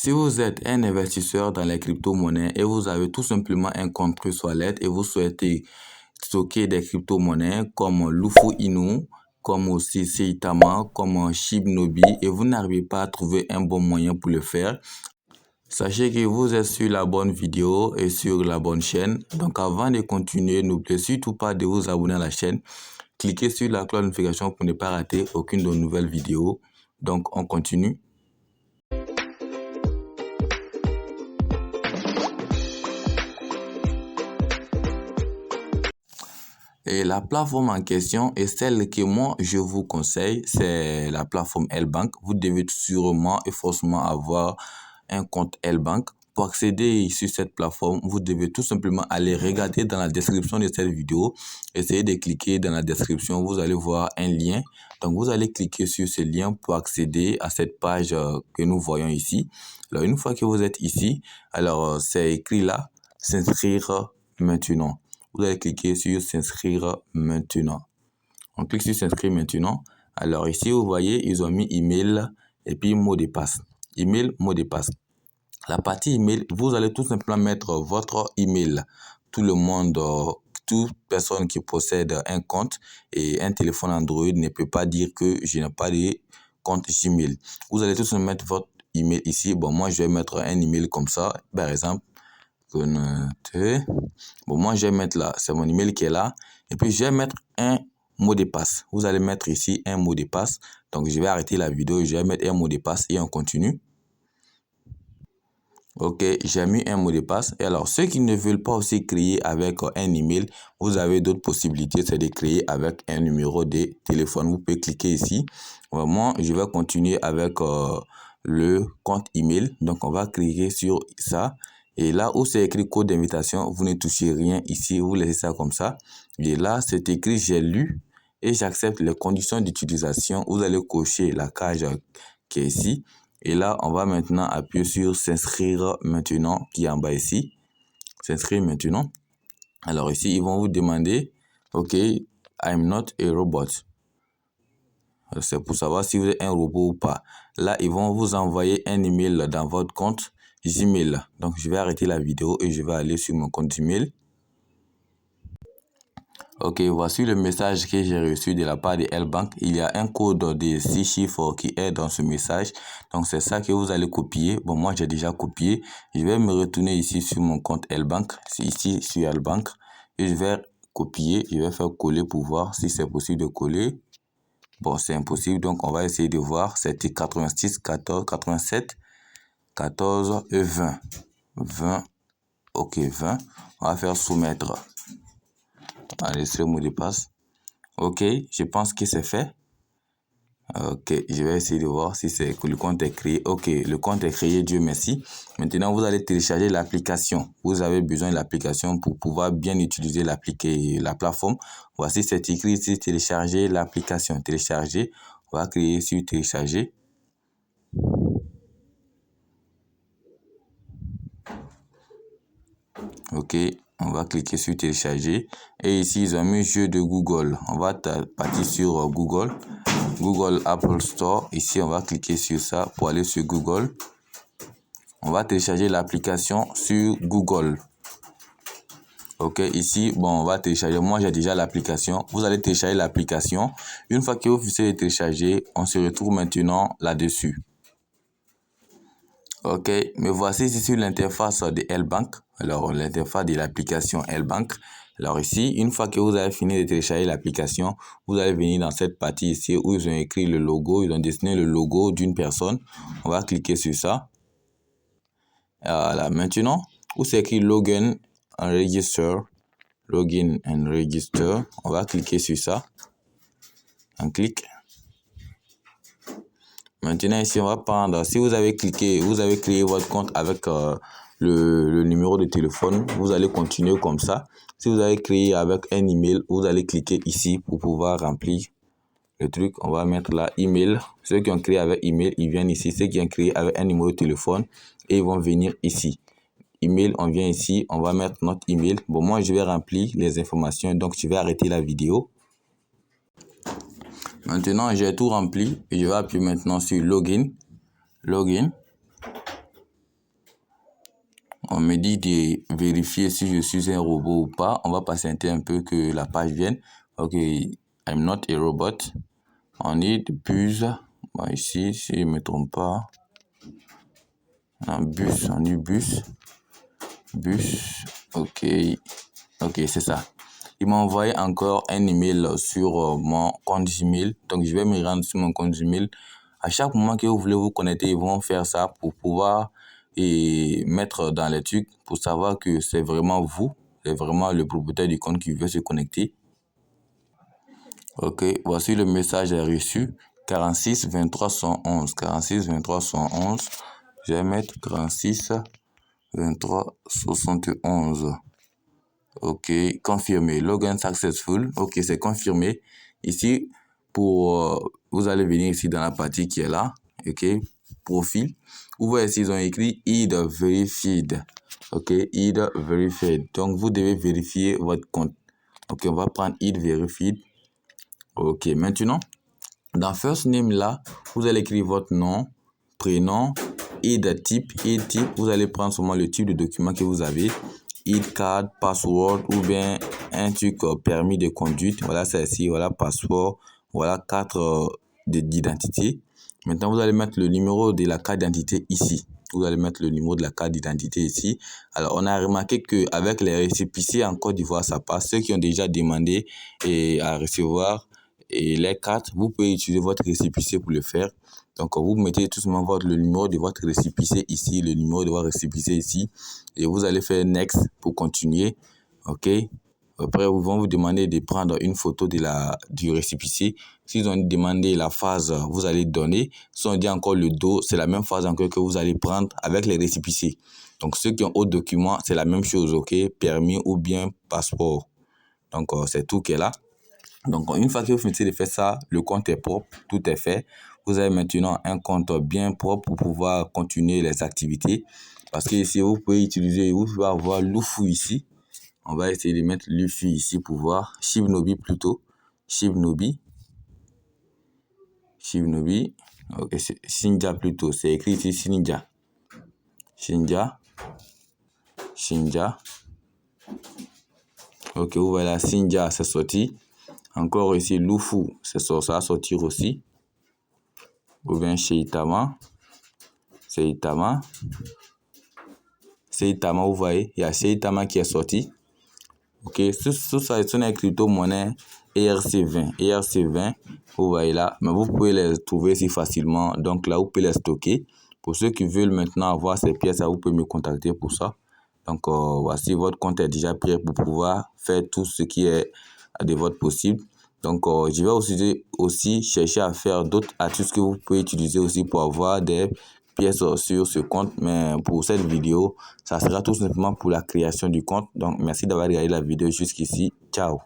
Si vous êtes un investisseur dans les crypto-monnaies et vous avez tout simplement un compte Trust Wallet et vous souhaitez stocker des crypto-monnaies comme Lufu Inu, comme aussi Seitama, comme Shibnobi et vous n'arrivez pas à trouver un bon moyen pour le faire, sachez que vous êtes sur la bonne vidéo et sur la bonne chaîne. Donc avant de continuer, n'oubliez surtout pas de vous abonner à la chaîne. Cliquez sur la cloche de notification pour ne pas rater aucune de nos nouvelles vidéos. Donc on continue. Et la plateforme en question est celle que moi je vous conseille, c'est la plateforme L-Bank. Vous devez sûrement et forcément avoir un compte L-Bank. Pour accéder sur cette plateforme, vous devez tout simplement aller regarder dans la description de cette vidéo. Essayez de cliquer dans la description, vous allez voir un lien. Donc vous allez cliquer sur ce lien pour accéder à cette page que nous voyons ici. Alors une fois que vous êtes ici, alors c'est écrit là, s'inscrire maintenant. Vous allez cliquer sur s'inscrire maintenant. On clique sur s'inscrire maintenant. Alors ici, vous voyez, ils ont mis email et puis mot de passe. Email, mot de passe. La partie email, vous allez tout simplement mettre votre email. Tout le monde, toute personne qui possède un compte et un téléphone Android ne peut pas dire que je n'ai pas de compte Gmail. Vous allez tout simplement mettre votre email ici. Bon, moi, je vais mettre un email comme ça, par exemple. Bon, moi, je vais mettre là, c'est mon email qui est là. Et puis, je vais mettre un mot de passe. Vous allez mettre ici un mot de passe. Donc, je vais arrêter la vidéo. Je vais mettre un mot de passe et on continue. Ok, j'ai mis un mot de passe. Et alors, ceux qui ne veulent pas aussi créer avec un email, vous avez d'autres possibilités. C'est de créer avec un numéro de téléphone. Vous pouvez cliquer ici. Moi, je vais continuer avec le compte email. Donc, on va cliquer sur ça. Et là où c'est écrit code d'invitation, vous ne touchez rien ici, vous laissez ça comme ça. Et là, c'est écrit j'ai lu et j'accepte les conditions d'utilisation. Vous allez cocher la case qui est ici. Et là, on va maintenant appuyer sur s'inscrire maintenant qui est en bas ici. S'inscrire maintenant. Alors ici, ils vont vous demander, OK, I'm not a robot. C'est pour savoir si vous êtes un robot ou pas. Là, ils vont vous envoyer un email dans votre compte Gmail. Donc, je vais arrêter la vidéo et je vais aller sur mon compte Gmail. Ok, voici le message que j'ai reçu de la part de L-Bank. Il y a un code de 6 chiffres qui est dans ce message. Donc, c'est ça que vous allez copier. Bon, moi, j'ai déjà copié. Je vais me retourner ici sur mon compte L-Bank. C'est ici sur L-Bank. Et je vais copier. Je vais faire coller pour voir si c'est possible de coller. Bon, c'est impossible. Donc, on va essayer de voir. C'était 86, 14, 87. 14 et 20. 20. Ok, 20. On va faire soumettre. Enregistrer mot de passe. Ok, je pense que c'est fait. Ok, je vais essayer de voir si c'est que le compte est créé. Ok, le compte est créé, Dieu merci. Maintenant, vous allez télécharger l'application. Vous avez besoin de l'application pour pouvoir bien utiliser la plateforme. Voici, c'est écrit ici, télécharger l'application. Télécharger. On va cliquer sur télécharger. Ok, on va cliquer sur télécharger. Et ici, ils ont mis jeu de Google. On va partir sur Google. Google Apple Store. Ici, on va cliquer sur ça pour aller sur Google. On va télécharger l'application sur Google. Ok, ici, bon, on va télécharger. Moi, j'ai déjà l'application. Vous allez télécharger l'application. Une fois que vous finissez de télécharger, on se retrouve maintenant là-dessus. Ok, me voici ici sur l'interface de L-Bank. Alors, l'interface de l'application L-Bank. Alors ici, une fois que vous avez fini de télécharger l'application, vous allez venir dans cette partie ici où ils ont écrit le logo, ils ont dessiné le logo d'une personne. On va cliquer sur ça. Voilà, maintenant, où c'est écrit Login and Register. Login and Register. On va cliquer sur ça. On clique. Maintenant, ici, on va prendre, si vous avez cliqué, vous avez créé votre compte avec le numéro de téléphone, vous allez continuer comme ça. Si vous avez créé avec un email, vous allez cliquer ici pour pouvoir remplir le truc. On va mettre là, email. Ceux qui ont créé avec email, ils viennent ici. Ceux qui ont créé avec un numéro de téléphone, et ils vont venir ici. Email, on vient ici, on va mettre notre email. Bon, moi, je vais remplir les informations, donc je vais arrêter la vidéo. Maintenant, j'ai tout rempli et je vais appuyer maintenant sur Login. Login. On me dit de vérifier si je suis un robot ou pas. On va patienter un peu que la page vienne. Ok, I'm not a robot. On need bus. Bon, ici, si je ne me trompe pas. Un bus, on dit bus. Bus. Ok. Ok, c'est ça. Il m'a envoyé encore un email sur mon compte Gmail. Donc, je vais me rendre sur mon compte Gmail. À chaque moment que vous voulez vous connecter, ils vont faire ça pour pouvoir mettre dans les trucs pour savoir que c'est vraiment vous, c'est vraiment le propriétaire du compte qui veut se connecter. Ok, voici le message reçu. 46 23 111. 46 23 111. Je vais mettre 46 23 71. Ok, confirmé. Login successful. Ok, c'est confirmé. Ici, vous allez venir ici dans la partie qui est là. Ok, profil. Vous voyez ici, ils ont écrit ID verified. Ok, ID verified. Donc, vous devez vérifier votre compte. Ok, on va prendre ID verified. Ok, maintenant, dans first name là, vous allez écrire votre nom, prénom, ID type. Vous allez prendre seulement le type de document que vous avez. ID card, password ou bien un truc permis de conduite. Voilà, c'est ici. Voilà, passeport. Voilà, carte d'identité. Maintenant, vous allez mettre le numéro de la carte d'identité ici. Vous allez mettre le numéro de la carte d'identité ici. Alors, on a remarqué qu'avec les récépissés en Côte d'Ivoire, ça passe. Ceux qui ont déjà demandé à recevoir les cartes, vous pouvez utiliser votre récépissé pour le faire. Donc, vous mettez tout simplement le numéro de votre récépissé ici, le numéro de votre récépissé ici, et vous allez faire Next pour continuer. OK? Après, ils vont vous demander de prendre une photo du récépissé. S'ils ont demandé la phase, vous allez donner. Si on dit encore le dos, c'est la même phase encore que vous allez prendre avec les récépissés. Donc, ceux qui ont autre document, c'est la même chose, OK? Permis ou bien passeport. Donc, c'est tout qui est là. Donc, une fois que vous finissez de faire ça, le compte est propre, tout est fait. Vous avez maintenant un compte bien propre pour pouvoir continuer les activités. Parce que ici, vous pouvez avoir Lufu ici. On va essayer de mettre Lufu ici pour voir. Shibnobi plutôt. Shibnobi. Ok, c'est Shinja plutôt. C'est écrit ici Shinja. Shinja. Ok, vous voyez là, Shinja, c'est sorti. Encore ici, Lufu, ça va sortir aussi. Ou bien Seitama, vous voyez, il y a Seitama qui est sorti. Ok, sous ça, c'est une crypto-monnaie ERC20. Vous voyez là, mais vous pouvez les trouver si facilement. Donc là, vous pouvez les stocker. Pour ceux qui veulent maintenant avoir ces pièces, vous pouvez me contacter pour ça. Donc voici, votre compte est déjà prêt pour pouvoir faire tout ce qui est de votre possible. Donc, je vais aussi chercher à faire d'autres astuces que vous pouvez utiliser aussi pour avoir des pièces sur ce compte. Mais pour cette vidéo, ça sera tout simplement pour la création du compte. Donc, merci d'avoir regardé la vidéo jusqu'ici. Ciao.